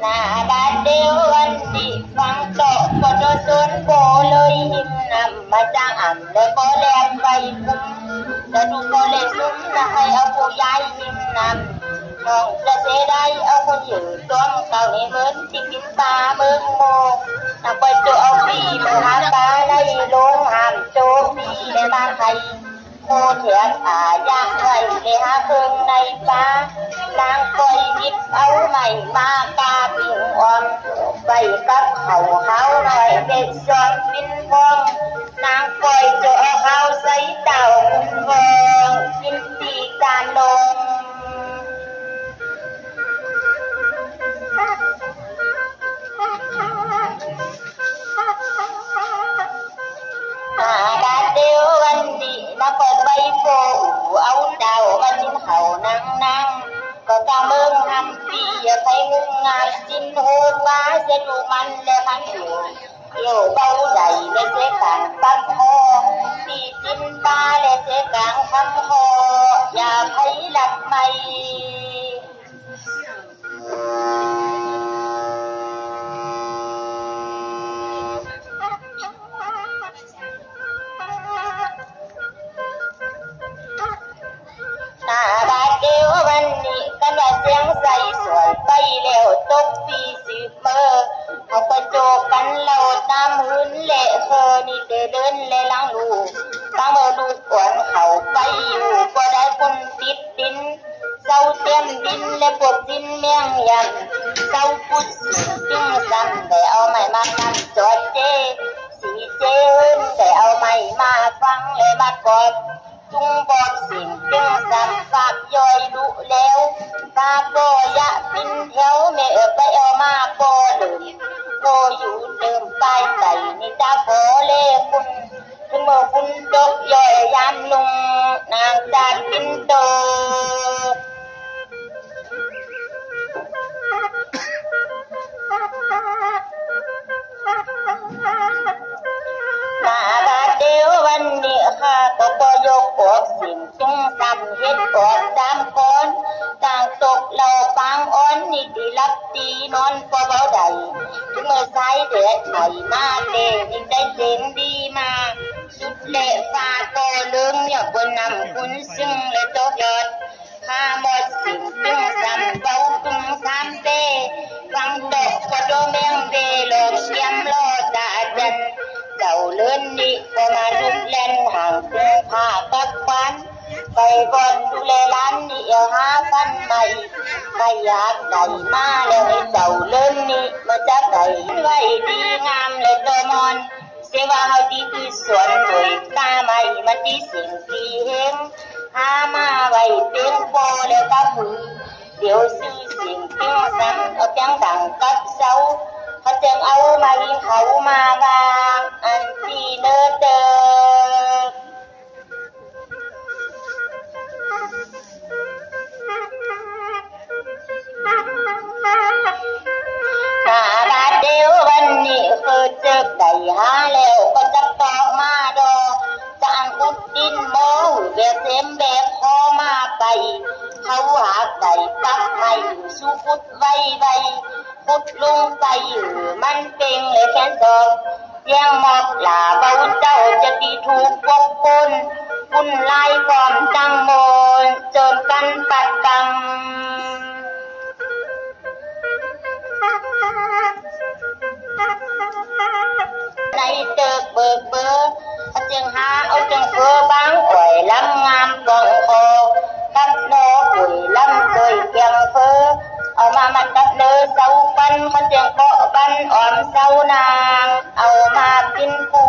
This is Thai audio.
นาบาดเดียววันนี้ฟังโตก็โดนสวนโบเลยหิมนำมาจ้างอ่ำเลยโบแลมไปคุ้มจะดูโบเลยซุ้มนะให้เอาผู้ใหญ่หิมนำน้องจะเสียได้เอาคนอยู่ตัวเก่าในเหมือนที่กินปลาเมืองโมนักไปโจเอาปีมาหาปลาในโรงหามโจปีในบ้านใครโคเถียงยากไว้เลยหาเพิ่งในปลานางคอยหยิบเอาใหม่มากาปิ่งอ่อนไปกับเขาหน่อยเด็กจอมปินพองนางคอยเจอเขาใส่เต่าพองกินตีการลงบาดเดียววันนี้มาเปิดใบโผเอาดาวมาจิ้มเขานั่งก็กำเมืองทำปีไปงุ่งงานจิ้มโหดว่าเสียดูมันและพันอยู่เบาใหญ่และเสียกลางปั๊บคอปีจิ้มปลาและเสียกลางทำคออย่าให้หลับไม่บาดเดียววันนี้กันว่าเสียงใสสวยไปแล้วตกปีสิบเมื่อเขาก็โจกันเราตามหืนเละเธอนี่เดินเละลังลูกตั้งเมื่อลูกอ่อนเขาไปอยู่ก็ได้คนติดดินเศร้าเต็มดินและปวดดินเมียงยันเศร้าพุดจึงสั่นแต่เอาไม้มานั่งจอดเจสีเจนแต่เอาไม้มาฟังเลยมากอดจุงบอกสิ่งจึงสั่นฝากย่อยดุแล้วตาโบยะปินแถวเมื่อไปเอามาโบเดิมโบอยู่เดิมไปใส่นี่ตาโบเล่คุณถึงเมื่อคุณดกย่อยยามลุงนางจานปินโตบาดเดียววันนี้ข้าก็ปยกออกสิ่งจุงซ้ำเฮ็ดออกตามคนต่างตกเราปังอ่อนนี่ดีรับตีนอนก็เบาใดถึงเมื่อสายเดือดไหลมาเล่ยิ่งได้เสียงดีมาสุดเละฟ้าโตเลื่องอย่าบนนำคุณซึ่งและโตยอดข้าหมดสิ่งจุงซ้ำเบาจุงซ้ำเต้ฟังตกก็โดแมงเดลงเสียมโลดาจันเจ้าเลื่อนนี้ก็มาลุกเล่นห่างเพื่อผ้ากับฟันไปบนดูแลร้านนี้หาฟันใหม่ใครอยากได้มาแล้วให้เจ้าเลื่อนนี้มาจับได้ไว้ดีงามเลยตัวมอนเสียว่าเขาดีคือสวนโดยตาใหม่มาที่สิ่งที่เห็นหามาไว้เตียงโบแล้วก็มือเดี๋ยวซื้อสิ่งเพียงซ้ำเอาเพียงดังกับเสาเขาจึงเอามายิงเขามาวางอันที่เนิร์ดเดิมบาดเดียววันนี้คือเจอได้หาแล้วก็จะตอกมาดอจางกุดดินโมเบียเต็มแบบพอมาไปเขาหาไก่ปักไม่สู้พุดไว้พุดลงไปมันเก่งเลยแค่สองยังหมดหลาเบาเจ้าจะตีถูกวงคนคุณไล่ความจังโมนจนกันปัดตังในเติกเบิกเบอร์จึงหาเอาจึงเฟือบางอ่อยลำงามกองคอกับโนปุ๋ยลำเคยเพียงเฟอเอามามันกับเนื้อเสาปันเขาจึงเกาะบันอ่อนเสานางเอามากินปู